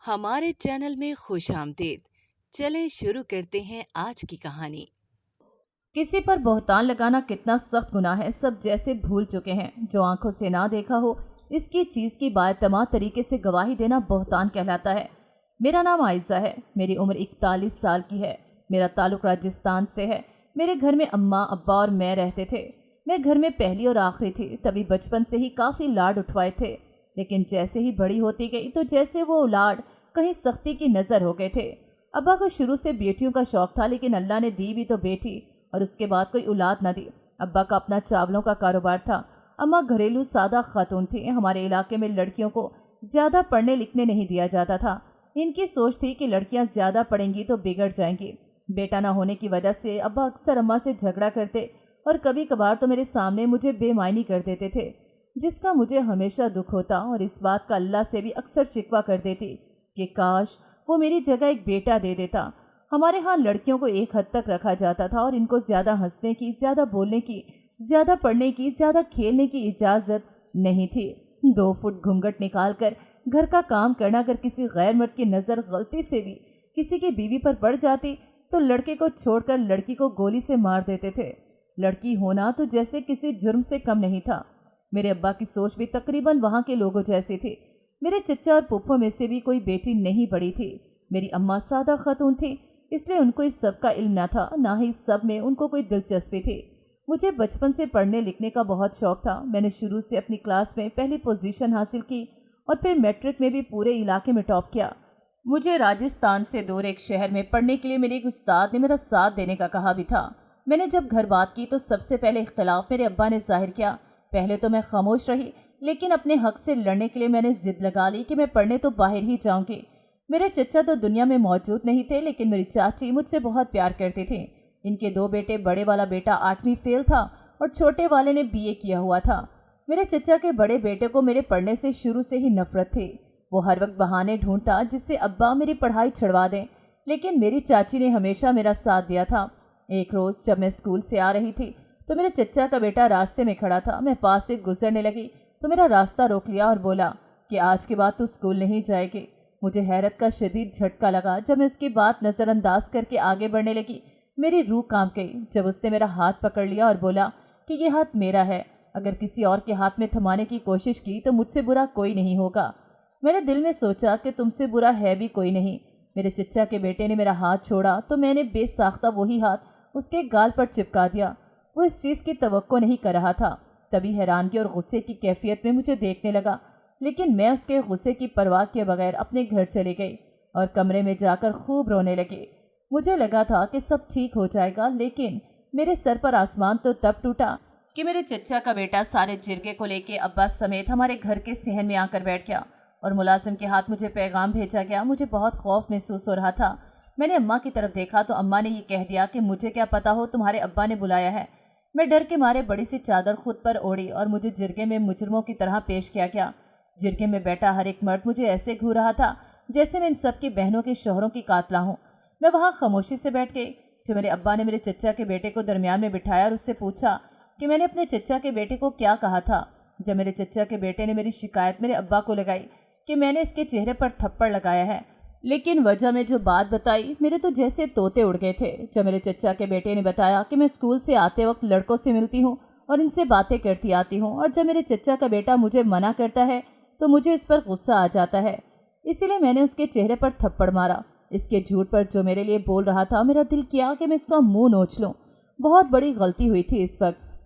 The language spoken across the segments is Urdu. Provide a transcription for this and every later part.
ہمارے چینل میں خوش آمدید۔ چلیں شروع کرتے ہیں آج کی کہانی۔ کسی پر بہتان لگانا کتنا سخت گناہ ہے سب جیسے بھول چکے ہیں۔ جو آنکھوں سے نہ دیکھا ہو اس کی چیز کی بااعتماد طریقے سے گواہی دینا بہتان کہلاتا ہے۔ میرا نام عائزہ ہے، میری عمر 41 سال کی ہے، میرا تعلق راجستھان سے ہے۔ میرے گھر میں اماں ابا اور میں رہتے تھے۔ میں گھر میں پہلی اور آخری تھی، تبھی بچپن سے ہی کافی لاڈ اٹھوائے تھے، لیکن جیسے ہی بڑی ہوتی گئی تو جیسے وہ لاڈ کہیں سختی کی نظر ہو گئے تھے۔ ابا کو شروع سے بیٹیوں کا شوق تھا، لیکن اللہ نے دی بھی تو بیٹی اور اس کے بعد کوئی اولاد نہ دی۔ ابا کا اپنا چاولوں کا کاروبار تھا، اماں گھریلو سادہ خاتون تھی۔ ہمارے علاقے میں لڑکیوں کو زیادہ پڑھنے لکھنے نہیں دیا جاتا تھا۔ ان کی سوچ تھی کہ لڑکیاں زیادہ پڑھیں گی تو بگڑ جائیں گی۔ بیٹا نہ ہونے کی وجہ سے ابا اکثر اماں سے جھگڑا کرتے اور کبھی کبھار تو میرے سامنے مجھے بے معنی کر دیتے تھے، جس کا مجھے ہمیشہ دکھ ہوتا اور اس بات کا اللہ سے بھی اکثر شکوہ کر دیتی کہ کاش وہ میری جگہ ایک بیٹا دے دیتا۔ ہمارے ہاں لڑکیوں کو ایک حد تک رکھا جاتا تھا اور ان کو زیادہ ہنسنے کی، زیادہ بولنے کی، زیادہ پڑھنے کی، زیادہ کھیلنے کی اجازت نہیں تھی۔ 2 فٹ گھونگھٹ نکال کر گھر کا کام کرنا اگر کسی غیر مرد کی نظر غلطی سے بھی کسی کی بیوی پر پڑ جاتی تو لڑکے کو چھوڑ کر لڑکی کو گولی سے مار دیتے تھے۔ لڑکی ہونا تو جیسے کسی جرم سے کم نہیں تھا۔ میرے ابا کی سوچ بھی تقریباً وہاں کے لوگوں جیسی تھی۔ میرے چچا اور پھپھو میں سے بھی کوئی بیٹی نہیں پڑی تھی۔ میری اماں سادہ خاتون تھی، اس لیے ان کو اس سب کا علم نہ تھا، نہ ہی اس سب میں ان کو کوئی دلچسپی تھی۔ مجھے بچپن سے پڑھنے لکھنے کا بہت شوق تھا۔ میں نے شروع سے اپنی کلاس میں پہلی پوزیشن حاصل کی اور پھر میٹرک میں بھی پورے علاقے میں ٹاپ کیا۔ مجھے راجستھان سے دور ایک شہر میں پڑھنے کے لیے میرے ایک استاد نے میرا ساتھ دینے کا کہا بھی تھا۔ میں نے جب گھر بات کی تو سب سے پہلے اختلاف میرے ابا نے ظاہر کیا۔ پہلے تو میں خاموش رہی، لیکن اپنے حق سے لڑنے کے لیے میں نے ضد لگا لی کہ میں پڑھنے تو باہر ہی جاؤں گی۔ میرے چچا تو دنیا میں موجود نہیں تھے، لیکن میری چاچی مجھ سے بہت پیار کرتی تھی۔ ان کے 2 بیٹے، بڑے والا بیٹا 8ویں فیل تھا اور چھوٹے والے نے BA کیا ہوا تھا۔ میرے چچا کے بڑے بیٹے کو میرے پڑھنے سے شروع سے ہی نفرت تھی۔ وہ ہر وقت بہانے ڈھونڈتا جس سے ابا میری پڑھائی چھڑوا دیں، لیکن میری چاچی نے ہمیشہ میرا ساتھ دیا تھا۔ ایک روز جب میں اسکول سے آ رہی تھی تو میرے چچا کا بیٹا راستے میں کھڑا تھا۔ میں پاس سے گزرنے لگی تو میرا راستہ روک لیا اور بولا کہ آج کے بعد تو اسکول نہیں جائے گی۔ مجھے حیرت کا شدید جھٹکا لگا جب میں اس کی بات نظر انداز کر کے آگے بڑھنے لگی۔ میری روح کانپ گئی جب اس نے میرا ہاتھ پکڑ لیا اور بولا کہ یہ ہاتھ میرا ہے، اگر کسی اور کے ہاتھ میں تھمانے کی کوشش کی تو مجھ سے برا کوئی نہیں ہوگا۔ میں نے دل میں سوچا کہ تم سے برا ہے بھی کوئی نہیں۔ میرے چچا کے بیٹے نے میرا ہاتھ چھوڑا تو میں نے بے ساختہ وہی ہاتھ اس کے گال پر چپکا دیا۔ وہ اس چیز کی توقع نہیں کر رہا تھا۔ تبھی حیرانگی اور غصے کی کیفیت میں مجھے دیکھنے لگا، لیکن میں اس کے غصے کی پرواہ کیے بغیر اپنے گھر چلی گئی اور کمرے میں جا کر خوب رونے لگی۔ مجھے لگا تھا کہ سب ٹھیک ہو جائے گا، لیکن میرے سر پر آسمان تو تب ٹوٹا کہ میرے چچا کا بیٹا سارے جرگے کو لے کے ابا سمیت ہمارے گھر کے صحن میں آ کر بیٹھ گیا اور ملازم کے ہاتھ مجھے پیغام بھیجا گیا۔ مجھے بہت خوف محسوس ہو رہا تھا۔ میں نے اماں کی طرف دیکھا تو اماں نے یہ کہہ دیا کہ مجھے کیا پتا ہو، تمہارے ابا نے بلایا ہے۔ میں ڈر کے مارے بڑی سی چادر خود پر اوڑھی اور مجھے جرگے میں مجرموں کی طرح پیش کیا گیا۔ جرگے میں بیٹھا ہر ایک مرد مجھے ایسے گھور رہا تھا جیسے میں ان سب کی بہنوں کے شوہروں کی قاتلہ ہوں۔ میں وہاں خاموشی سے بیٹھ گئی۔ جو میرے ابا نے میرے چچا کے بیٹے کو درمیان میں بٹھایا اور اس سے پوچھا کہ میں نے اپنے چچا کے بیٹے کو کیا کہا تھا۔ جب میرے چچا کے بیٹے نے میری شکایت میرے ابا کو لگائی کہ میں نے اس کے چہرے پر تھپڑ لگایا ہے، لیکن وجہ میں جو بات بتائی میرے تو جیسے طوطے اڑ گئے تھے۔ جب میرے چچا کے بیٹے نے بتایا کہ میں اسکول سے آتے وقت لڑکوں سے ملتی ہوں اور ان سے باتیں کرتی آتی ہوں، اور جب میرے چچا کا بیٹا مجھے منع کرتا ہے تو مجھے اس پر غصہ آ جاتا ہے، اسی لیے میں نے اس کے چہرے پر تھپڑ مارا۔ اس کے جھوٹ پر جو میرے لیے بول رہا تھا، میرا دل کیا کہ میں اس کا منہ نوچ لوں۔ بہت بڑی غلطی ہوئی تھی۔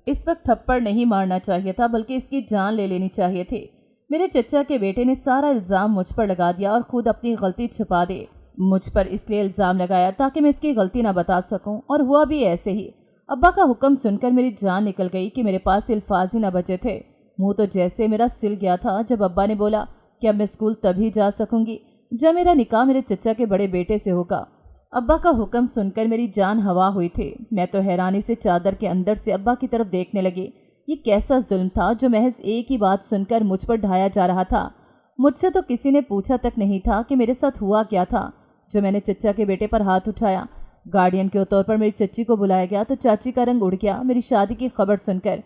اس وقت تھپڑ نہیں مارنا چاہیے تھا، بلکہ اس کی جان لے لینی چاہیے تھی۔ میرے چچا کے بیٹے نے سارا الزام مجھ پر لگا دیا اور خود اپنی غلطی چھپا دی۔ مجھ پر اس لیے الزام لگایا تاکہ میں اس کی غلطی نہ بتا سکوں، اور ہوا بھی ایسے ہی۔ ابا کا حکم سن کر میری جان نکل گئی کہ میرے پاس الفاظ ہی نہ بچے تھے۔ منہ تو جیسے میرا سل گیا تھا جب ابا نے بولا کہ اب میں اسکول تبھی جا سکوں گی جب میرا نکاح میرے چچا کے بڑے بیٹے سے ہوگا۔ ابا کا حکم سن کر میری جان ہوا ہوئی تھی۔ میں تو حیرانی سے چادر کے اندر سے ابا کی طرف دیکھنے لگی۔ یہ کیسا ظلم تھا جو محض ایک ہی بات سن کر مجھ پر ڈھایا جا رہا تھا۔ مجھ سے تو کسی نے پوچھا تک نہیں تھا کہ میرے ساتھ ہوا کیا تھا۔ جو میں نے چچا کے بیٹے پر ہاتھ اٹھایا، گارڈین کے طور پر میری چچی کو بلایا گیا تو چاچی کا رنگ اڑ گیا۔ میری شادی کی خبر سن کر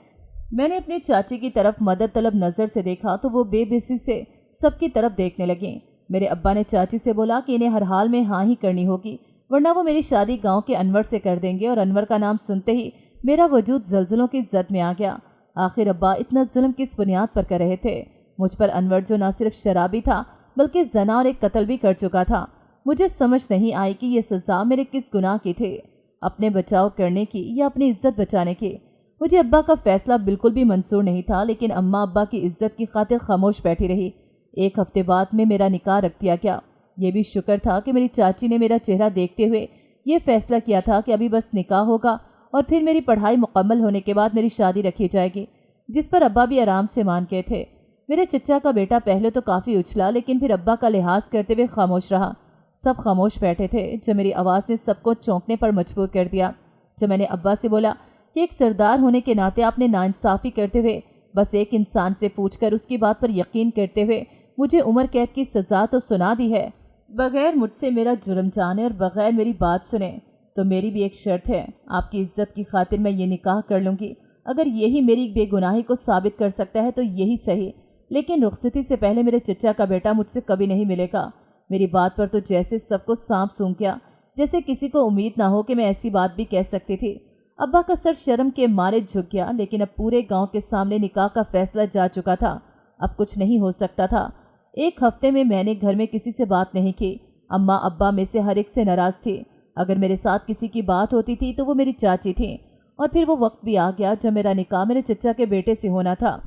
میں نے اپنی چاچی کی طرف مدد طلب نظر سے دیکھا تو وہ بے بسی سے سب کی طرف دیکھنے لگیں۔ میرے ابا نے چاچی سے بولا کہ انہیں ہر حال میں ہاں ہی کرنی ہوگی ورنہ وہ میری شادی گاؤں کے انور سے کر دیں گے، اور انور کا نام سنتے ہی میرا وجود زلزلوں کی زد میں آ گیا۔ آخر ابا اتنا ظلم کس بنیاد پر کر رہے تھے؟ مجھ پر انور جو نہ صرف شرابی تھا بلکہ زنا اور ایک قتل بھی کر چکا تھا۔ مجھے سمجھ نہیں آئی کہ یہ سزا میرے کس گناہ کی تھی، اپنے بچاؤ کرنے کی یا اپنی عزت بچانے کی۔ مجھے ابا کا فیصلہ بالکل بھی منظور نہیں تھا، لیکن اماں ابا کی عزت کی خاطر خاموش بیٹھی رہی۔ ایک ہفتے بعد میں میرا نکاح رکھ دیا گیا۔ یہ بھی شکر تھا کہ میری چاچی نے میرا چہرہ دیکھتے ہوئے یہ فیصلہ کیا تھا کہ ابھی بس نکاح ہوگا اور پھر میری پڑھائی مکمل ہونے کے بعد میری شادی رکھی جائے گی، جس پر ابا بھی آرام سے مان گئے تھے۔ میرے چچا کا بیٹا پہلے تو کافی اچھلا، لیکن پھر ابا کا لحاظ کرتے ہوئے خاموش رہا۔ سب خاموش بیٹھے تھے، جب میری آواز نے سب کو چونکنے پر مجبور کر دیا۔ جب میں نے ابا سے بولا کہ ایک سردار ہونے کے ناطے آپ نے ناانصافی کرتے ہوئے بس ایک انسان سے پوچھ کر اس کی بات پر یقین کرتے ہوئے مجھے عمر قید کی سزا تو سنا دی ہے، بغیر مجھ سے میرا جرم جانے اور بغیر میری بات سنے، تو میری بھی ایک شرط ہے۔ آپ کی عزت کی خاطر میں یہ نکاح کر لوں گی۔ اگر یہی میری بے گناہی کو ثابت کر سکتا ہے تو یہی صحیح، لیکن رخصتی سے پہلے میرے چچا کا بیٹا مجھ سے کبھی نہیں ملے گا۔ میری بات پر تو جیسے سب کو سانپ سونگ گیا، جیسے کسی کو امید نہ ہو کہ میں ایسی بات بھی کہہ سکتی تھی۔ ابا کا سر شرم کے مارے جھک گیا، لیکن اب پورے گاؤں کے سامنے نکاح کا فیصلہ جا چکا تھا، اب کچھ نہیں ہو سکتا تھا۔ ایک ہفتے میں نے گھر میں کسی سے بات نہیں کی۔ اماں ابا میں سے ہر ایک سے ناراض تھی۔ اگر میرے ساتھ کسی کی بات ہوتی تھی تو وہ میری چاچی تھیں۔ اور پھر وہ وقت بھی آ گیا جب میرا نکاح میرے چچا کے بیٹے سے ہونا تھا۔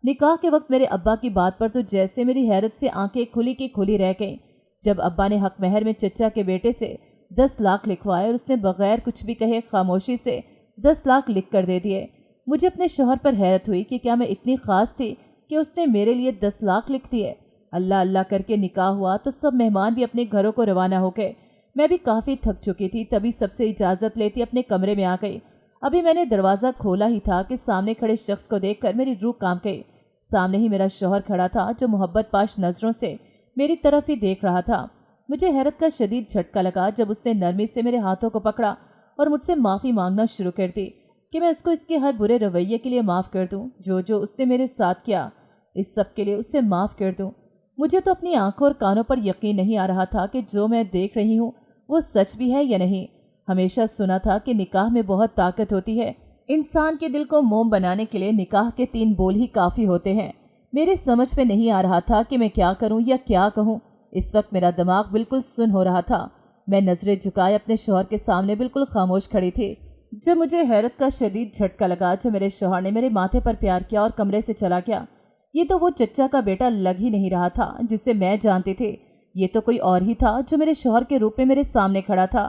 نکاح کے وقت میرے ابا کی بات پر تو جیسے میری حیرت سے آنکھیں کھلی کی کھلی رہ گئیں، جب ابا نے حق مہر میں چچا کے بیٹے سے 10 لاکھ لکھوائے اور اس نے بغیر کچھ بھی کہے خاموشی سے 10 لاکھ لکھ کر دے دیے۔ مجھے اپنے شوہر پر حیرت ہوئی کہ کیا میں اتنی خاص تھی کہ اس نے میرے لیے 10 لاکھ لکھ دیے۔ اللہ اللہ کر کے نکاح ہوا تو سب مہمان بھی اپنے گھروں کو روانہ ہو گئے۔ میں بھی کافی تھک چکی تھی، تبھی سب سے اجازت لیتی اپنے کمرے میں آ گئی۔ ابھی میں نے دروازہ کھولا ہی تھا کہ سامنے کھڑے شخص کو دیکھ کر میری روح کانپ گئی۔ سامنے ہی میرا شوہر کھڑا تھا جو محبت پاش نظروں سے میری طرف ہی دیکھ رہا تھا۔ مجھے حیرت کا شدید جھٹکا لگا جب اس نے نرمی سے میرے ہاتھوں کو پکڑا اور مجھ سے معافی مانگنا شروع کر دی کہ میں اس کو اس کے ہر برے رویے کے لیے معاف کر دوں، جو اس نے میرے ساتھ کیا، اس سب کے لیے اسے معاف کر دوں۔ مجھے تو اپنی آنکھوں اور کانوں پر یقین نہیں آ رہا تھا کہ جو میں دیکھ رہی ہوں وہ سچ بھی ہے یا نہیں۔ ہمیشہ سنا تھا کہ نکاح میں بہت طاقت ہوتی ہے، انسان کے دل کو موم بنانے کے لیے نکاح کے 3 بول ہی کافی ہوتے ہیں۔ میرے سمجھ میں نہیں آ رہا تھا کہ میں کیا کروں یا کیا کہوں۔ اس وقت میرا دماغ بالکل سن ہو رہا تھا۔ میں نظریں جھکائے اپنے شوہر کے سامنے بالکل خاموش کھڑی تھی، جب مجھے حیرت کا شدید جھٹکا لگا جو میرے شوہر نے میرے ماتھے پر پیار کیا اور کمرے سے چلا گیا۔ یہ تو وہ چچا کا بیٹا لگ ہی نہیں رہا تھا جسے میں جانتی تھی، یہ تو کوئی اور ہی تھا جو میرے شوہر کے روپ میں میرے سامنے کھڑا تھا۔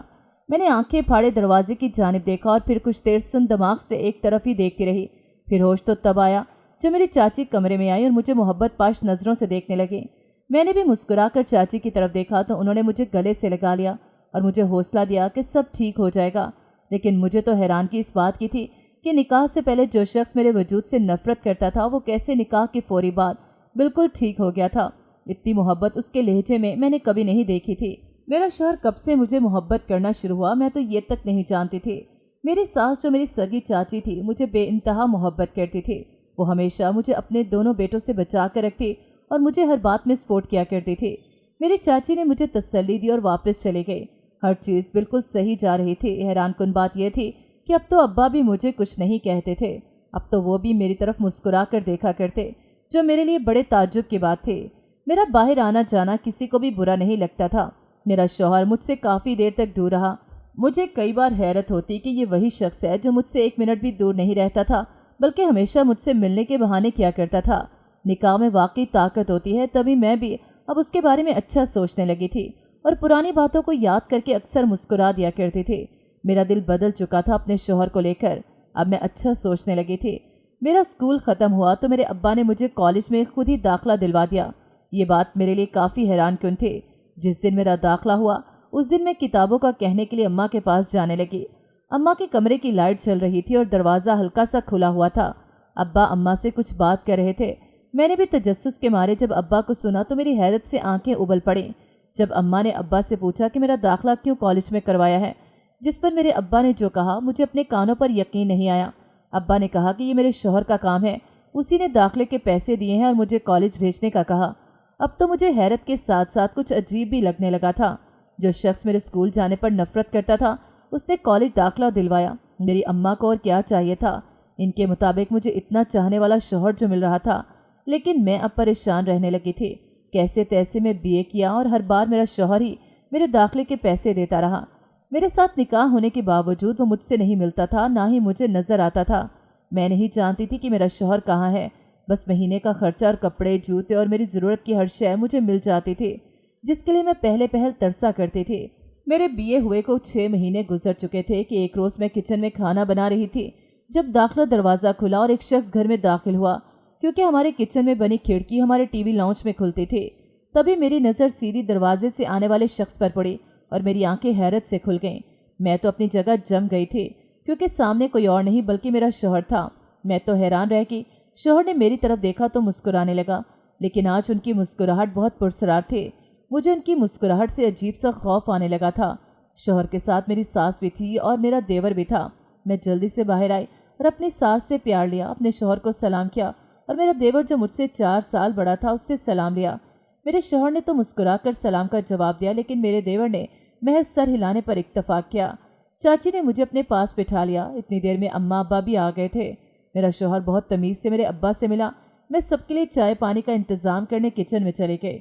میں نے آنکھیں پھاڑے دروازے کی جانب دیکھا اور پھر کچھ دیر سن دماغ سے ایک طرف ہی دیکھتی رہی۔ پھر ہوش تو تب آیا جب میری چاچی کمرے میں آئی اور مجھے محبت پاش نظروں سے دیکھنے لگی۔ میں نے بھی مسکرا کر چاچی کی طرف دیکھا تو انہوں نے مجھے گلے سے لگا لیا اور مجھے حوصلہ دیا کہ سب ٹھیک ہو جائے گا۔ لیکن مجھے تو حیرانگی اس بات کی تھی کہ نکاح سے پہلے جو شخص میرے وجود سے نفرت کرتا تھا وہ کیسے نکاح کی فوری بعد بالکل ٹھیک ہو گیا تھا۔ اتنی محبت اس کے لہجے میں نے کبھی نہیں دیکھی تھی۔ میرا شوہر کب سے مجھے محبت کرنا شروع ہوا میں تو یہ تک نہیں جانتی تھی۔ میری ساس جو میری سگی چاچی تھی مجھے بے انتہا محبت کرتی تھی۔ وہ ہمیشہ مجھے اپنے دونوں بیٹوں سے بچا کر رکھتی اور مجھے ہر بات میں سپورٹ کیا کرتی تھی۔ میری چاچی نے مجھے تسلی دی اور واپس چلی گئی۔ ہر چیز بالکل صحیح جا رہی تھی۔ حیران کن بات یہ تھی کہ اب تو ابا بھی مجھے کچھ نہیں کہتے تھے، اب تو وہ بھی میری طرف مسکرا کر دیکھا کرتے، جو میرے لیے بڑے تعجب کی بات تھی۔ میرا باہر آنا جانا کسی کو بھی برا نہیں لگتا تھا۔ میرا شوہر مجھ سے کافی دیر تک دور رہا۔ مجھے کئی بار حیرت ہوتی کہ یہ وہی شخص ہے جو مجھ سے 1 منٹ بھی دور نہیں رہتا تھا، بلکہ ہمیشہ مجھ سے ملنے کے بہانے کیا کرتا تھا۔ نکاح میں واقعی طاقت ہوتی ہے، تبھی میں بھی اب اس کے بارے میں اچھا سوچنے لگی تھی اور پرانی باتوں کو یاد کر کے اکثر مسکرا دیا کرتی تھی۔ میرا دل بدل چکا تھا اپنے شوہر کو لے کر، اب میں اچھا سوچنے لگی تھی۔ میرا اسکول ختم ہوا تو میرے ابا نے مجھے کالج میں خود ہی داخلہ دلوا دیا۔ یہ بات میرے لیے کافی حیران کن تھی۔ جس دن میرا داخلہ ہوا اس دن میں کتابوں کا کہنے کے لیے اماں کے پاس جانے لگی۔ اماں کے کمرے کی لائٹ چل رہی تھی اور دروازہ ہلکا سا کھلا ہوا تھا۔ ابا اماں سے کچھ بات کر رہے تھے۔ میں نے بھی تجسس کے مارے جب ابا کو سنا تو میری حیرت سے آنکھیں ابل پڑیں جب اماں نے ابا سے پوچھا کہ میرا داخلہ کیوں کالج میں کروایا ہے، جس پر میرے ابا نے جو کہا مجھے اپنے کانوں پر یقین نہیں آیا۔ ابا نے کہا کہ یہ میرے شوہر کا کام ہے، اسی نے داخلے کے پیسے دیے ہیں اور مجھے کالج بھیجنے کا کہا۔ اب تو مجھے حیرت کے ساتھ ساتھ کچھ عجیب بھی لگنے لگا تھا۔ جو شخص میرے اسکول جانے پر نفرت کرتا تھا اس نے کالج داخلہ دلوایا۔ میری اماں کو اور کیا چاہیے تھا؟ ان کے مطابق مجھے اتنا چاہنے والا شوہر جو مل رہا تھا، لیکن میں اب پریشان رہنے لگی تھی۔ کیسے تیسے میں BA کیا اور ہر بار میرا شوہر ہی میرے داخلے کے پیسے دیتا رہا۔ میرے ساتھ نکاح ہونے کے باوجود وہ مجھ سے نہیں ملتا تھا، نہ ہی مجھے نظر آتا تھا۔ میں نہیں جانتی تھی کہ میرا شوہر کہاں ہے۔ بس مہینے کا خرچہ اور کپڑے، جوتے اور میری ضرورت کی ہر شے مجھے مل جاتی تھی، جس کے لیے میں پہلے پہل ترسا کرتی تھی۔ میرے BA ہوئے کو 6 مہینے گزر چکے تھے کہ ایک روز میں کچن میں کھانا بنا رہی تھی جب داخلہ دروازہ کھلا اور ایک شخص گھر میں داخل ہوا۔ کیونکہ ہمارے کچن میں بنی کھڑکی ہمارے TV لاؤنج میں کھلتی تھی، تبھی میری نظر سیدھی دروازے سے آنے والے شخص پر پڑی اور میری آنکھیں حیرت سے کھل گئیں۔ میں تو اپنی جگہ جم گئی تھی، کیونکہ سامنے کوئی اور نہیں بلکہ میرا شوہر تھا۔ میں تو حیران رہ گئی۔ شوہر نے میری طرف دیکھا تو مسکرانے لگا، لیکن آج ان کی مسکراہٹ بہت پرسرار تھی۔ مجھے ان کی مسکراہٹ سے عجیب سا خوف آنے لگا تھا۔ شوہر کے ساتھ میری ساس بھی تھی اور میرا دیور بھی تھا۔ میں جلدی سے باہر آئی اور اپنی ساس سے پیار لیا، اپنے شوہر کو سلام کیا اور میرا دیور جو مجھ سے 4 سال بڑا تھا اس سے سلام لیا۔ میرے شوہر نے تو مسکرا کر سلام کا جواب دیا، لیکن میرے دیور نے محض سر ہلانے پر اتفاق کیا۔ چاچی نے مجھے اپنے پاس بٹھا لیا۔ اتنی دیر میں اماں ابا بھی آ گئے تھے۔ میرا شوہر بہت تمیز سے میرے ابا سے ملا۔ میں سب کے لیے چائے پانی کا انتظام کرنے کچن میں چلے گئے۔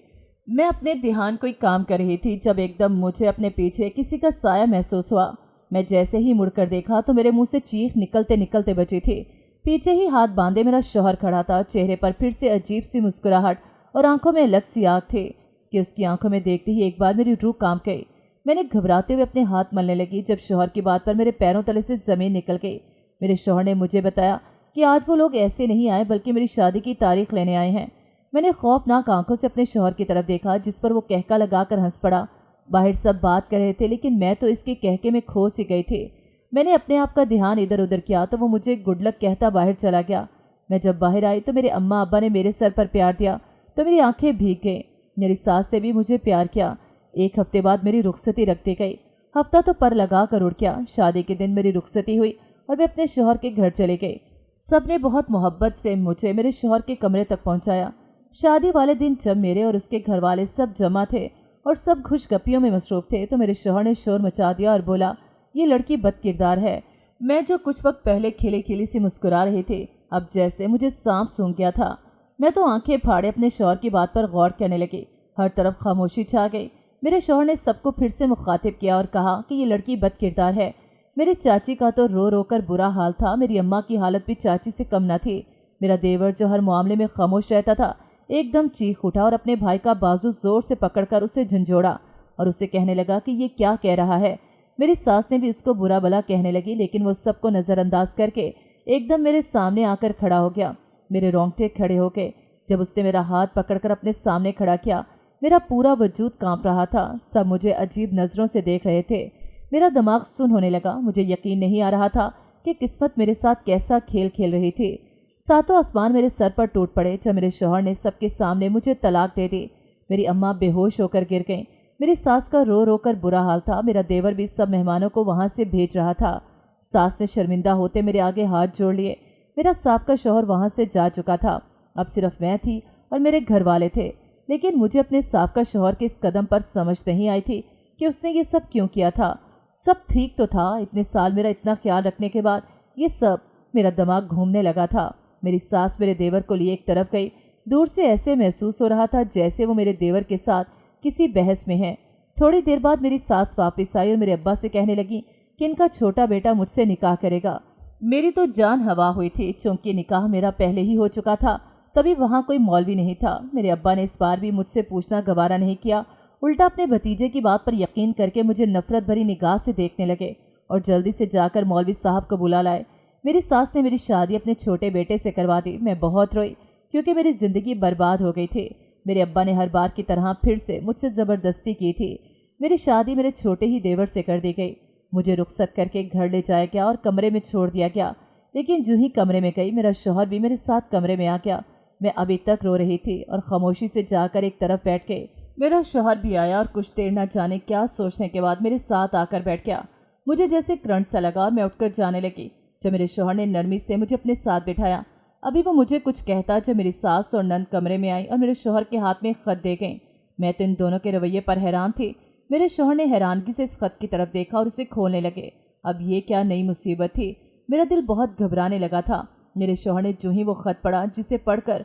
میں اپنے دھیان کوئی کام کر رہی تھی جب ایک دم مجھے اپنے پیچھے کسی کا سایہ محسوس ہوا۔ میں جیسے ہی مڑ کر دیکھا تو میرے منہ سے چیخ نکلتے نکلتے بچی تھی۔ پیچھے ہی ہاتھ باندھے میرا شوہر کھڑا تھا، چہرے پر پھر سے عجیب سی مسکراہٹ اور آنکھوں میں الگ سی آگ تھی کہ اس کی آنکھوں میں دیکھتے ہی ایک بار میری روح کانپ گئی۔ میں نے گھبراتے ہوئے اپنے ہاتھ ملنے لگی جب شوہر کی بات پر میرے پیروں تلے سے زمین نکل گئی۔ میرے شوہر نے مجھے بتایا کہ آج وہ لوگ ایسے نہیں آئے بلکہ میری شادی کی تاریخ لینے آئے ہیں۔ میں نے خوفناک آنکھوں سے اپنے شوہر کی طرف دیکھا، جس پر وہ کہکا لگا کر ہنس پڑا۔ باہر سب بات کر رہے تھے، لیکن میں تو اس کے کہکے میں کھو سی گئی تھی۔ میں نے اپنے آپ کا دھیان ادھر ادھر کیا تو وہ مجھے گڈ لک کہتا باہر چلا گیا۔ میں جب باہر آئی تو میرے اماں ابا نے میرے سر پر پیار دیا تو میری آنکھیں بھیگ گئیں۔ میری ساس سے بھی مجھے پیار کیا۔ 1 ہفتے بعد میری رخصتی رکھ دی گئی۔ ہفتہ تو پر لگا کر اڑ گیا۔ شادی کے دن میری رخصتی ہوئی اور میں اپنے شوہر کے گھر چلے گئی۔ سب نے بہت محبت سے مجھے میرے شوہر کے کمرے تک پہنچایا۔ شادی والے دن جب میرے اور اس کے گھر والے سب جمع تھے اور سب خوش گپیوں میں مصروف تھے تو میرے شوہر نے شور مچا دیا اور بولا، یہ لڑکی بد کردار ہے۔ میں جو کچھ وقت پہلے کھلی کھلی سی مسکرا رہی تھی، اب جیسے مجھے سانپ سونگھ گیا تھا۔ میں تو آنکھیں پھاڑے اپنے شوہر کی بات پر غور کرنے لگی۔ ہر طرف خاموشی چھا گئی۔ میرے شوہر نے سب کو پھر سے مخاطب کیا اور کہا کہ یہ لڑکی بد کردار ہے۔ میری چاچی کا تو رو رو کر برا حال تھا۔ میری اماں کی حالت بھی چاچی سے کم نہ تھی۔ میرا دیور جو ہر معاملے میں خاموش رہتا تھا، ایک دم چیخ اٹھا اور اپنے بھائی کا بازو زور سے پکڑ کر اسے جھنجھوڑا اور اسے کہنے لگا کہ یہ کیا کہہ رہا ہے۔ میری ساس نے بھی اس کو برا بلا کہنے لگی، لیکن وہ سب کو نظر انداز کر کے ایک دم میرے سامنے آ کر کھڑا ہو گیا۔ میرے رونگٹے کھڑے ہو گئے جب اس نے میرا ہاتھ پکڑ کر اپنے سامنے کھڑا کیا۔ میرا پورا وجود کانپ رہا تھا۔ سب مجھے عجیب نظروں سے دیکھ رہے تھے۔ میرا دماغ سن ہونے لگا۔ مجھے یقین نہیں آ رہا تھا کہ قسمت میرے ساتھ کیسا کھیل کھیل رہی تھی۔ 7 آسمان میرے سر پر ٹوٹ پڑے جب میرے شوہر نے سب کے سامنے مجھے طلاق دے دی۔ میری اماں بے ہوش ہو کر گر گئیں۔ میری ساس کا رو رو کر برا حال تھا۔ میرا دیور بھی سب مہمانوں کو وہاں سے بھیج رہا تھا۔ ساس نے شرمندہ ہوتے میرے آگے ہاتھ جوڑ لیے۔ میرا سابقہ شوہر وہاں سے جا چکا تھا۔ اب صرف میں تھی اور میرے گھر والے تھے، لیکن مجھے اپنے سابقہ شوہر کے اس قدم پر سمجھ نہیں آئی تھی کہ اس نے یہ سب کیوں کیا تھا۔ سب ٹھیک تو تھا، اتنے سال میرا اتنا خیال رکھنے کے بعد یہ سب۔ میرا دماغ گھومنے لگا تھا۔ میری ساس میرے دیور کو لیے ایک طرف گئی۔ دور سے ایسے محسوس ہو رہا تھا جیسے وہ میرے دیور کے ساتھ کسی بحث میں ہیں۔ تھوڑی دیر بعد میری ساس واپس آئی اور میرے ابا سے کہنے لگی کہ ان کا چھوٹا بیٹا مجھ سے نکاح کرے گا۔ میری تو جان ہوا ہوئی تھی، چونکہ نکاح میرا پہلے ہی ہو چکا تھا۔ تبھی وہاں کوئی مولوی نہیں تھا۔ میرے ابا نے اس بار بھی مجھ سے پوچھنا گوارا نہیں کیا، الٹا اپنے بھتیجے کی بات پر یقین کر کے مجھے نفرت بھری نگاہ سے دیکھنے لگے اور جلدی سے جا کر مولوی صاحب کو بلا لائے۔ میری ساس نے میری شادی اپنے چھوٹے بیٹے سے کروا دی۔ میں بہت روئی کیونکہ میری زندگی برباد ہو گئی تھی۔ میرے ابا نے ہر بار کی طرح پھر سے مجھ سے زبردستی کی تھی۔ میری شادی میرے چھوٹے ہی دیور سے کر دی گئی۔ مجھے رخصت کر کے گھر لے جایا گیا اور کمرے میں چھوڑ دیا گیا، لیکن جو ہی کمرے میں گئی میرا شوہر بھی میرے ساتھ کمرے میں آ گیا۔ میں ابھی تک رو رہی تھی اور خاموشی سے جا کر ایک طرف بیٹھ گئی۔ میرا شوہر بھی آیا اور کچھ دیر نہ جانے کیا سوچنے کے بعد میرے ساتھ آ کر بیٹھ گیا۔ مجھے جیسے کرنٹ سا لگا اور میں اٹھ کر جانے لگی جب میرے شوہر نے نرمی سے مجھے اپنے ساتھ بٹھایا۔ ابھی وہ مجھے کچھ کہتا جب میری ساس اور نند کمرے میں آئی اور میرے شوہر کے ہاتھ میں ایک خط دے گئیں۔ میں تو ان دونوں کے رویے پر حیران تھی۔ میرے شوہر نے حیرانگی سے اس خط کی طرف دیکھا اور اسے کھولنے لگے۔ اب یہ کیا نئی مصیبت تھی؟ میرا دل بہت گھبرانے لگا تھا۔ میرے شوہر نے جو ہی وہ خط پڑھا، جسے پڑھ کر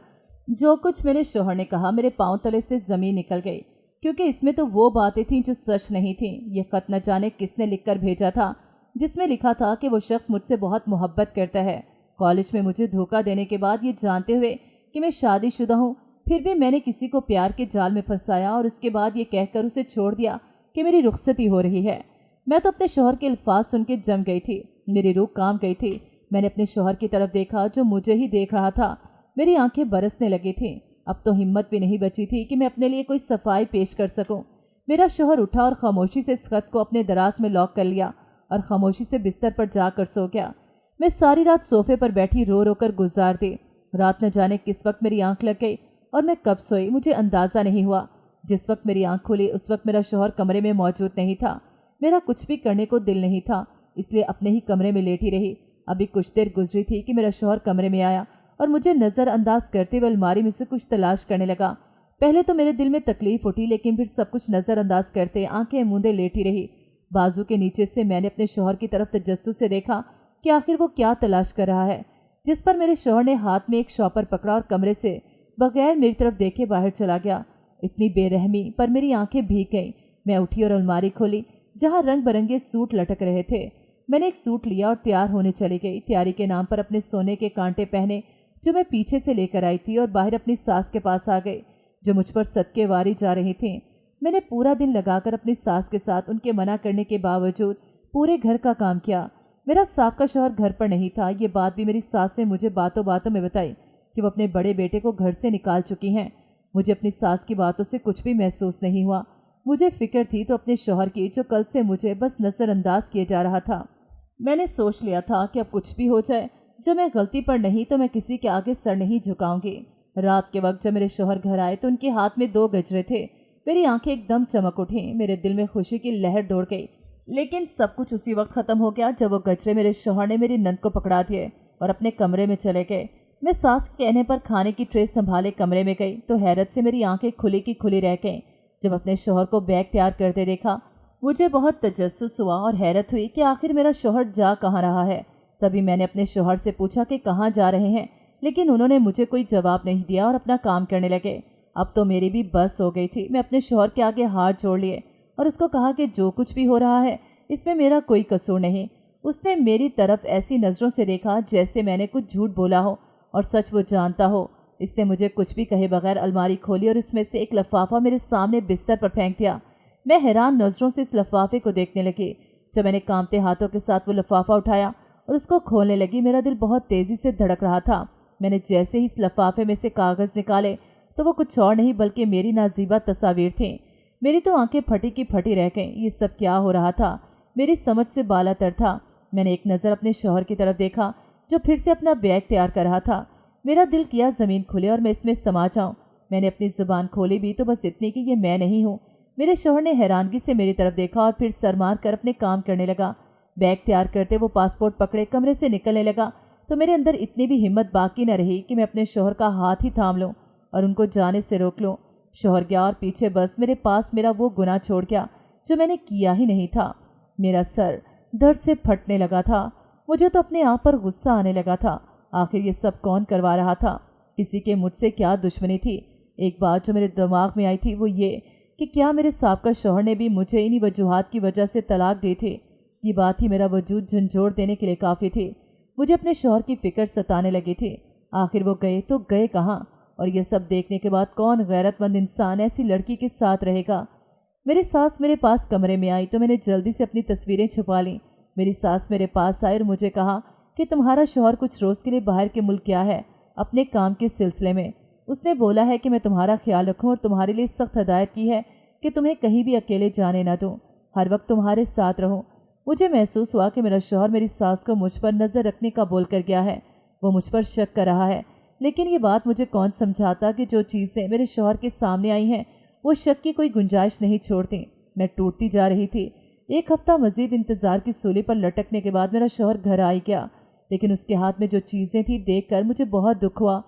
جو کچھ میرے شوہر نے کہا میرے پاؤں تلے سے زمین نکل گئی، کیونکہ اس میں تو وہ باتیں تھیں جو سچ نہیں تھیں۔ یہ خط نہ جانے کس نے لکھ کر بھیجا تھا، جس میں لکھا تھا کہ وہ شخص مجھ سے بہت محبت کرتا ہے۔ کالج میں مجھے دھوکہ دینے کے بعد، یہ جانتے ہوئے کہ میں شادی شدہ ہوں، پھر بھی میں نے کسی کو پیار کے جال میں پھنسایا اور اس کے بعد یہ کہہ کر اسے چھوڑ دیا کہ میری رخصتی ہو رہی ہے۔ میں تو اپنے شوہر کے الفاظ سن کے جم گئی تھی، میری روح کانپ گئی تھی۔ میں نے اپنے شوہر کی طرف دیکھا جو مجھے ہی دیکھ رہا تھا۔ میری آنکھیں برسنے لگی تھیں۔ اب تو ہمت بھی نہیں بچی تھی کہ میں اپنے لیے کوئی صفائی پیش کر سکوں۔ میرا شوہر اٹھا اور خاموشی سے اس خط کو اپنے دراز میں لاک کر لیا اور خاموشی سے بستر پر جا کر سو گیا۔ میں ساری رات صوفے پر بیٹھی رو رو کر گزار دی۔ رات نہ جانے کس وقت میری آنکھ لگ گئی اور میں کب سوئی مجھے اندازہ نہیں ہوا۔ جس وقت میری آنکھ کھلی اس وقت میرا شوہر کمرے میں موجود نہیں تھا۔ میرا کچھ بھی کرنے کو دل نہیں تھا، اس لیے اپنے ہی کمرے میں لیٹی رہی۔ ابھی کچھ دیر گزری تھی کہ میرا شوہر کمرے میں آیا اور مجھے نظر انداز کرتے ہوئے الماری میں سے کچھ تلاش کرنے لگا۔ پہلے تو میرے دل میں تکلیف اٹھی، لیکن پھر سب کچھ نظر انداز کرتے آنکھیں موندے لیٹی رہی۔ بازو کے نیچے سے میں نے اپنے شوہر کی طرف تجسس سے دیکھا کہ آخر وہ کیا تلاش کر رہا ہے، جس پر میرے شوہر نے ہاتھ میں ایک شاپر پکڑا اور کمرے سے بغیر میری طرف دیکھے باہر چلا گیا۔ اتنی بے رحمی پر میری آنکھیں بھیگ گئیں۔ میں اٹھی اور الماری کھولی جہاں رنگ برنگے سوٹ لٹک رہے تھے۔ میں نے ایک سوٹ لیا اور تیار ہونے چلی گئی۔ تیاری کے نام پر اپنے سونے کے کانٹے پہنے جو میں پیچھے سے لے کر آئی تھی اور باہر اپنی ساس کے پاس آ گئی جو مجھ پر صدقے واری جا رہی تھیں۔ میں نے پورا دن لگا کر اپنی ساس کے ساتھ ان کے منع کرنے کے باوجود پورے گھر کا کام کیا۔ میرا سابقہ شوہر گھر پر نہیں تھا۔ یہ بات بھی میری ساس نے مجھے باتوں باتوں میں بتائی کہ وہ اپنے بڑے بیٹے کو گھر سے نکال چکی ہیں۔ مجھے اپنی ساس کی باتوں سے کچھ بھی محسوس نہیں ہوا۔ مجھے فکر تھی تو اپنے شوہر کی جو کل سے مجھے بس نظر انداز کیے جا رہا تھا۔ میں نے سوچ لیا تھا کہ اب کچھ بھی ہو جائے، جب میں غلطی پر نہیں تو میں کسی کے آگے سر نہیں جھکاؤں گی۔ رات کے وقت جب میرے شوہر گھر آئے تو ان کے ہاتھ میں 2 گجرے تھے۔ میری آنکھیں ایک دم چمک اٹھیں، میرے دل میں خوشی کی لہر دوڑ گئی، لیکن سب کچھ اسی وقت ختم ہو گیا جب وہ گجرے میرے شوہر نے میری نند کو پکڑا دیے اور اپنے کمرے میں چلے گئے۔ میں ساس کے کہنے پر کھانے کی ٹرے سنبھالے کمرے میں گئی تو حیرت سے میری آنکھیں کھلی کی کھلی رہ گئیں۔ جب اپنے شوہر کو بیگ تیار کرتے دیکھا مجھے بہت تجسس ہوا اور حیرت ہوئی کہ آخر میرا شوہر جا کہاں رہا ہے۔ تبھی میں نے اپنے شوہر سے پوچھا کہ کہاں جا رہے ہیں، لیکن انہوں نے مجھے کوئی جواب نہیں دیا اور اپنا کام کرنے لگے۔ اب تو میری بھی بس ہو گئی تھی۔ میں اپنے شوہر کے آگے ہاتھ جوڑ لیے اور اس کو کہا کہ جو کچھ بھی ہو رہا ہے اس میں میرا کوئی قصور نہیں۔ اس نے میری طرف ایسی نظروں سے دیکھا جیسے میں نے کچھ جھوٹ بولا ہو اور سچ وہ جانتا ہو۔ اس نے مجھے کچھ بھی کہے بغیر الماری کھولی اور اس میں سے ایک لفافہ میرے سامنے بستر پر پھینک دیا۔ میں حیران نظروں سے اس لفافے کو دیکھنے لگی۔ جب میں نے کانپتے ہاتھوں کے ساتھ وہ لفافہ اٹھایا اور اس کو کھولنے لگی میرا دل بہت تیزی سے دھڑک رہا تھا۔ میں نے جیسے ہی اس لفافے میں سے کاغذ نکالے تو وہ کچھ اور نہیں بلکہ میری نازیبہ تصاویر تھیں۔ میری تو آنکھیں پھٹی کی پھٹی رہ گئیں۔ یہ سب کیا ہو رہا تھا؟ میری سمجھ سے بالا تر تھا۔ میں نے ایک نظر اپنے شوہر کی طرف دیکھا جو پھر سے اپنا بیگ تیار کر رہا تھا۔ میرا دل کیا زمین کھلے اور میں اس میں سما جاؤں۔ میں نے اپنی زبان کھولی بھی تو بس اتنی کہ یہ میں نہیں ہوں۔ میرے شوہر نے حیرانگی سے میری طرف دیکھا اور پھر سر مار کر اپنے کام کرنے لگا۔ بیگ تیار کرتے وہ پاسپورٹ پکڑے کمرے سے نکلنے لگا تو میرے اندر اتنی بھی ہمت باقی نہ رہی کہ میں اپنے شوہر کا ہاتھ ہی تھام لوں اور ان کو جانے سے روک لوں۔ شوہر گیا اور پیچھے بس میرے پاس میرا وہ گناہ چھوڑ گیا جو میں نے کیا ہی نہیں تھا۔ میرا سر درد سے پھٹنے لگا تھا۔ مجھے تو اپنے آپ پر غصہ آنے لگا تھا۔ آخر یہ سب کون کروا رہا تھا؟ کسی کے مجھ سے کیا دشمنی تھی؟ ایک بات جو میرے دماغ میں آئی تھی وہ یہ کہ کیا میرے سابقہ شوہر نے بھی مجھے انہی وجوہات کی وجہ سے طلاق دی تھی؟ یہ بات ہی میرا وجود جھنجھوڑ دینے کے لیے کافی تھی۔ مجھے اپنے شوہر کی فکر ستانے لگی تھی۔ آخر وہ گئے تو گئے کہاں؟ اور یہ سب دیکھنے کے بعد کون غیرت مند انسان ایسی لڑکی کے ساتھ رہے گا؟ میری ساس میرے پاس کمرے میں آئی تو میں نے جلدی سے اپنی تصویریں چھپا لیں۔ میری ساس میرے پاس آئی اور مجھے کہا کہ تمہارا شوہر کچھ روز کے لیے باہر کے ملک گیا ہے اپنے کام کے سلسلے میں۔ اس نے بولا ہے کہ میں تمہارا خیال رکھوں اور تمہارے لیے سخت ہدایت کی ہے کہ تمہیں کہیں بھی اکیلے جانے نہ دوں، ہر وقت تمہارے ساتھ رہوں۔ مجھے محسوس ہوا کہ میرا شوہر میری ساس کو مجھ پر نظر رکھنے کا بول کر گیا ہے، وہ مجھ پر شک کر رہا ہے۔ لیکن یہ بات مجھے کون سمجھاتا کہ جو چیزیں میرے شوہر کے سامنے آئی ہیں وہ شک کی کوئی گنجائش نہیں چھوڑتی۔ میں ٹوٹتی جا رہی تھی۔ ایک ہفتہ مزید انتظار کی سولی پر لٹکنے کے بعد میرا شوہر گھر آ گیا۔ لیکن اس کے ہاتھ میں جو چیزیں تھیں دیکھ کر مجھے بہت دکھ ہوا،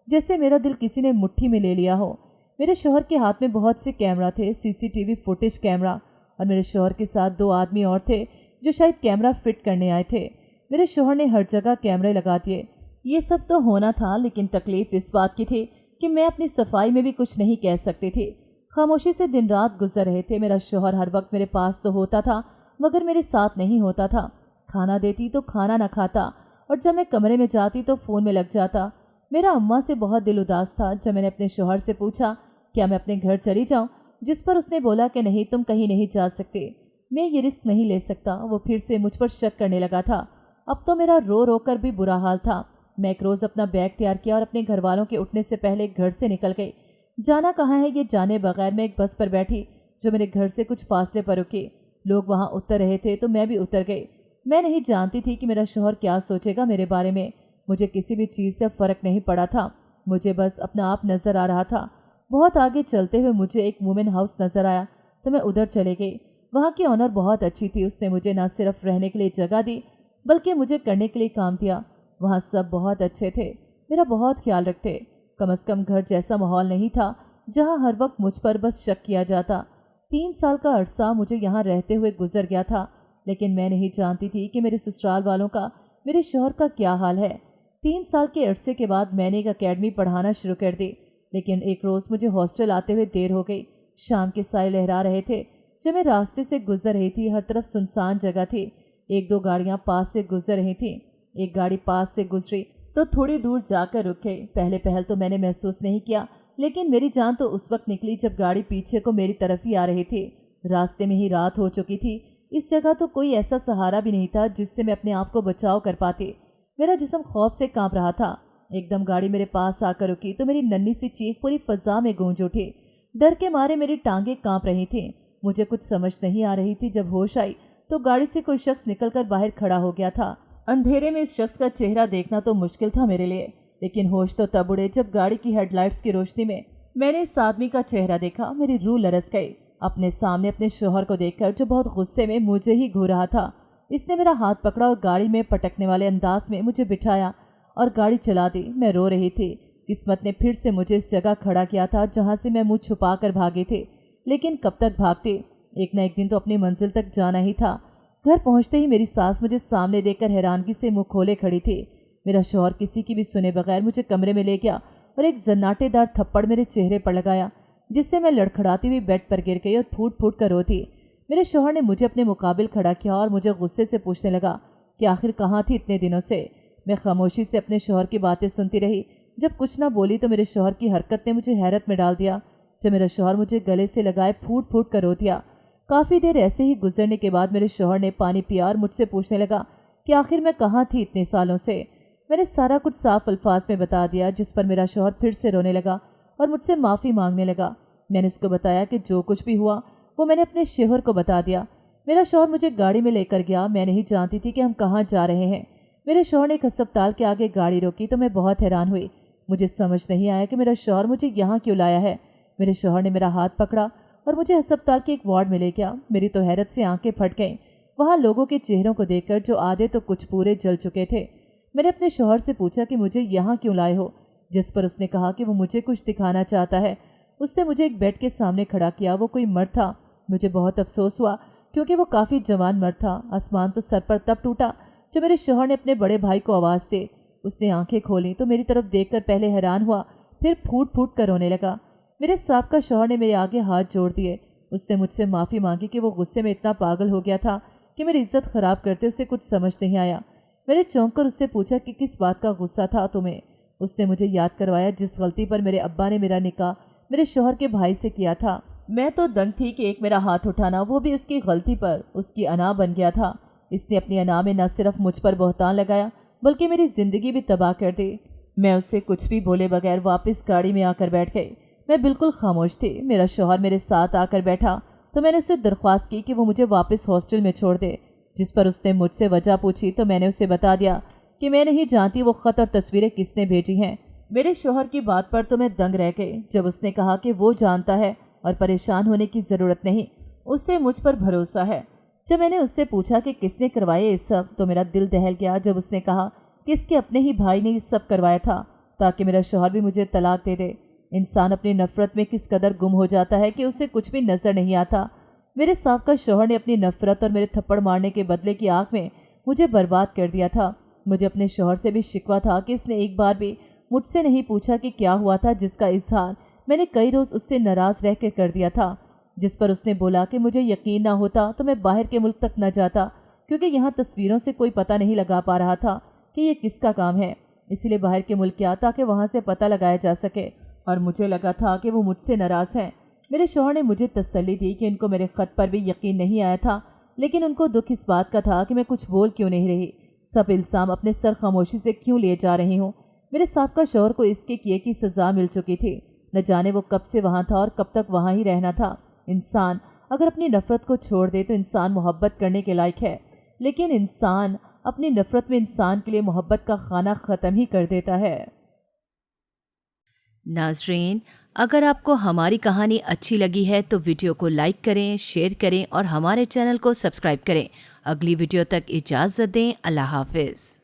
جیسے میرا دل کسی نے مٹھی میں لے لیا ہو۔ میرے شوہر کے ہاتھ میں بہت سے کیمرہ تھے، CCTV فوٹیج کیمرہ، اور میرے شوہر کے ساتھ 2 آدمی اور تھے جو شاید کیمرہ فٹ کرنے آئے تھے۔ میرے شوہر نے ہر جگہ کیمرے لگا دیے۔ یہ سب تو ہونا تھا، لیکن تکلیف اس بات کی تھی کہ میں اپنی صفائی میں بھی کچھ نہیں کہہ سکتی تھی۔ خاموشی سے دن رات گزر رہے تھے۔ میرا شوہر ہر وقت میرے پاس تو ہوتا تھا مگر میرے ساتھ نہیں ہوتا تھا۔ کھانا دیتی تو کھانا نہ کھاتا، اور جب میں کمرے میں جاتی تو فون میں لگ جاتا۔ میرا اماں سے بہت دل اداس تھا۔ جب میں نے اپنے شوہر سے پوچھا کیا میں اپنے گھر چلی جاؤں، جس پر اس نے بولا کہ نہیں، تم کہیں نہیں جا سکتے، میں یہ رسک نہیں لے سکتا۔ وہ پھر سے مجھ پر شک کرنے لگا تھا۔ اب تو میرا رو رو کر بھی برا حال تھا۔ میں ایک روز اپنا بیگ تیار کیا اور اپنے گھر والوں کے اٹھنے سے پہلے گھر سے نکل گئی۔ جانا کہاں ہے یہ جانے بغیر میں ایک بس پر بیٹھی جو میرے گھر سے کچھ فاصلے پر رکی۔ لوگ وہاں اتر رہے تھے تو میں بھی اتر گئی۔ میں نہیں جانتی تھی کہ میرا شوہر کیا سوچے گا میرے بارے میں۔ مجھے کسی بھی چیز سے فرق نہیں پڑا تھا، مجھے بس اپنا آپ نظر آ رہا تھا۔ بہت آگے چلتے ہوئے مجھے ایک وومن ہاؤس نظر آیا تو میں ادھر چلے گئی۔ وہاں کی آنر بہت اچھی تھی۔ اس نے مجھے نہ صرف رہنے کے لیے جگہ دی بلکہ مجھے کرنے کے لیے کام دیا۔ وہاں سب بہت اچھے تھے، میرا بہت خیال رکھتے۔ کم از کم گھر جیسا ماحول نہیں تھا جہاں ہر وقت مجھ پر بس شک کیا جاتا۔ 3 سال کا عرصہ مجھے یہاں رہتے ہوئے گزر گیا تھا، لیکن میں نہیں جانتی تھی کہ میرے سسرال والوں کا، میرے شوہر کا کیا حال ہے۔ 3 سال کے عرصے کے بعد میں نے ایک اکیڈمی پڑھانا شروع کر دی، لیکن ایک روز مجھے ہاسٹل آتے ہوئے دیر ہو گئی۔ شام کے سائے لہرا رہے تھے۔ جب میں راستے سے گزر رہی تھی ہر طرف سنسان جگہ تھی۔ 1-2 گاڑیاں پاس سے گزر رہی تھیں۔ ایک گاڑی پاس سے گزری تو تھوڑی دور جا کر رک گئی۔ پہل تو میں نے محسوس نہیں کیا، لیکن میری جان تو اس وقت نکلی جب گاڑی پیچھے کو میری طرف ہی آ رہی تھی۔ راستے میں ہی رات ہو چکی تھی۔ اس جگہ تو کوئی ایسا سہارا بھی نہیں تھا جس سے میں اپنے آپ کو بچاؤ کر پاتی۔ میرا جسم خوف سے کانپ رہا تھا۔ ایک دم گاڑی میرے پاس آ کر رکی تو میری ننھی سی چیخ پوری فضا میں گونج اٹھی۔ ڈر کے مارے میری ٹانگیں کانپ رہی تھیں۔ مجھے کچھ سمجھ نہیں آ رہی تھی۔ جب ہوش آئی تو گاڑی سے کوئی شخص نکل کر باہر کھڑا ہو گیا تھا۔ اندھیرے میں اس شخص کا چہرہ دیکھنا تو مشکل تھا میرے لیے، لیکن ہوش تو تب اڑے جب گاڑی کی ہیڈ لائٹس کی روشنی میں نے اس آدمی کا چہرہ دیکھا۔ میری روح لرز گئی اپنے سامنے اپنے شوہر کو دیکھ کر، جو بہت غصے میں مجھے ہی گھور رہا تھا۔ اس نے میرا ہاتھ پکڑا اور گاڑی میں پٹکنے والے انداز میں مجھے بٹھایا اور گاڑی چلا دی۔ میں رو رہی تھی۔ قسمت نے پھر سے مجھے اس جگہ کھڑا کیا تھا جہاں سے میں منہ چھپا کر بھاگی تھی، لیکن کب تک بھاگتی؟ ایک نہ ایک دن تو اپنی منزل تک جانا ہی تھا۔ گھر پہنچتے ہی میری ساس مجھے سامنے دیکھ کر حیرانگی سے منہ کھولے کھڑی تھی۔ میرا شوہر کسی کی بھی سنے بغیر مجھے کمرے میں لے گیا اور ایک زناٹے دار تھپڑ میرے چہرے پر لگایا، جس سے میں لڑکھڑاتی ہوئی بیڈ پر گر گئی اور پھوٹ پھوٹ کر روتی۔ میرے شوہر نے مجھے اپنے مقابل کھڑا کیا اور مجھے غصے سے پوچھنے لگا کہ آخر کہاں تھی اتنے دنوں سے۔ میں خاموشی سے اپنے شوہر کی باتیں سنتی رہی۔ جب کچھ نہ بولی تو میرے شوہر کی حرکت نے مجھے حیرت میں ڈال دیا۔ جب میرا شوہر مجھے گلے سے لگائے پھوٹ پھوٹ کر رو دیا۔ کافی دیر ایسے ہی گزرنے کے بعد میرے شوہر نے پانی پیا اور مجھ سے پوچھنے لگا کہ آخر میں کہاں تھی اتنے سالوں سے۔ میں نے سارا کچھ صاف الفاظ میں بتا دیا، جس پر میرا شوہر پھر سے رونے لگا اور مجھ سے معافی مانگنے لگا۔ میں نے اس کو بتایا کہ جو کچھ بھی ہوا وہ میں نے اپنے شوہر کو بتا دیا۔ میرا شوہر مجھے گاڑی میں لے کر گیا۔ میں نہیں جانتی تھی کہ ہم کہاں جا رہے ہیں۔ میرے شوہر نے ایک ہسپتال کے آگے گاڑی روکی تو میں بہت حیران ہوئی۔ مجھے سمجھ نہیں آیا کہ میرا شوہر مجھے یہاں کیوں لایا ہے۔ میرے شوہر نے میرا ہاتھ پکڑا اور مجھے ہسپتال کے ایک وارڈ میں لے گیا۔ میری تو حیرت سے آنکھیں پھٹ گئیں وہاں لوگوں کے چہروں کو دیکھ کر، جو آدھے تو کچھ پورے جل چکے تھے۔ میں نے اپنے شوہر سے پوچھا کہ مجھے یہاں کیوں لائے ہو، جس پر اس نے کہا کہ وہ مجھے کچھ دکھانا چاہتا ہے۔ اس نے مجھے ایک بیڈ کے سامنے کھڑا کیا۔ وہ کوئی مرد تھا۔ مجھے بہت افسوس ہوا کیونکہ وہ کافی جوان مرد تھا۔ آسمان تو سر پر تب ٹوٹا جب میرے شوہر نے اپنے بڑے بھائی کو آواز دی۔ اس نے آنکھیں کھولیں تو میری طرف دیکھ کر پہلے حیران ہوا، پھر پھوٹ پھوٹ کر رونے لگا۔ میرے سابقہ شوہر نے میرے آگے ہاتھ جوڑ دیے۔ اس نے مجھ سے معافی مانگی کہ وہ غصے میں اتنا پاگل ہو گیا تھا کہ میری عزت خراب کرتے اسے کچھ سمجھ نہیں آیا۔ میں نے چونک کر اس سے پوچھا کہ کس بات کا غصہ تھا تمہیں۔ اس نے مجھے یاد کروایا جس غلطی پر میرے ابا نے میرا نکاح میرے شوہر کے بھائی سے کیا تھا۔ میں تو دنگ تھی کہ ایک میرا ہاتھ اٹھانا، وہ بھی اس کی غلطی پر، اس کی انا بن گیا تھا۔ اس نے اپنی انا میں نہ صرف مجھ پر بہتان لگایا بلکہ میری زندگی بھی تباہ کر دی۔ میں اس سے کچھ بھی بولے بغیر واپس گاڑی میں آ کر بیٹھ گئی۔ میں بالکل خاموش تھی۔ میرا شوہر میرے ساتھ آ کر بیٹھا تو میں نے اسے درخواست کی کہ وہ مجھے واپس ہاسٹل میں چھوڑ دے، جس پر اس نے مجھ سے وجہ پوچھی تو میں نے اسے بتا دیا کہ میں نہیں جانتی وہ خط اور تصویریں کس نے بھیجی ہیں۔ میرے شوہر کی بات پر تو میں دنگ رہ گئی جب اس نے کہا کہ وہ جانتا ہے اور پریشان ہونے کی ضرورت نہیں، اسے مجھ پر بھروسہ ہے۔ جب میں نے اس سے پوچھا کہ کس نے کروائے یہ سب تو میرا دل دہل گیا جب اس نے کہا کہ اس کے اپنے ہی بھائی نے یہ سب کروایا تھا تاکہ میرا شوہر بھی مجھے طلاق دے دے۔ انسان اپنی نفرت میں کس قدر گم ہو جاتا ہے کہ اسے کچھ بھی نظر نہیں آتا۔ میرے سابقہ شوہر نے اپنی نفرت اور میرے تھپڑ مارنے کے بدلے کی آنکھ میں مجھے برباد کر دیا تھا۔ مجھے اپنے شوہر سے بھی شکوہ تھا کہ اس نے ایک بار بھی مجھ سے نہیں پوچھا کہ کیا ہوا تھا، جس کا اظہار میں نے کئی روز اس سے ناراض رہ کے کر دیا تھا، جس پر اس نے بولا کہ مجھے یقین نہ ہوتا تو میں باہر کے ملک تک نہ جاتا، کیونکہ یہاں تصویروں سے کوئی پتہ نہیں لگا پا رہا تھا کہ یہ کس کا کام ہے، اسی لیے باہر کے ملک گیا تاکہ وہاں سے پتہ لگایا جا سکے، اور مجھے لگا تھا کہ وہ مجھ سے ناراض ہیں۔ میرے شوہر نے مجھے تسلی دی کہ ان کو میرے خط پر بھی یقین نہیں آیا تھا، لیکن ان کو دکھ اس بات کا تھا کہ میں کچھ بول کیوں نہیں رہی، سب الزام اپنے سر خاموشی سے کیوں لیے جا رہی ہوں۔ میرے سابقہ شوہر کو اس کے کیے کی سزا مل چکی تھی، نہ جانے وہ کب سے وہاں تھا اور کب تک وہاں ہی رہنا تھا۔ انسان اگر اپنی نفرت کو چھوڑ دے تو انسان محبت کرنے کے لائق ہے، لیکن انسان اپنی نفرت میں انسان کے لیے محبت کا خانہ ختم ہی کر دیتا ہے۔ ناظرین، اگر آپ کو ہماری کہانی اچھی لگی ہے تو ویڈیو کو لائک کریں، شیئر کریں اور ہمارے چینل کو سبسکرائب کریں۔ اگلی ویڈیو تک اجازت دیں۔ اللہ حافظ۔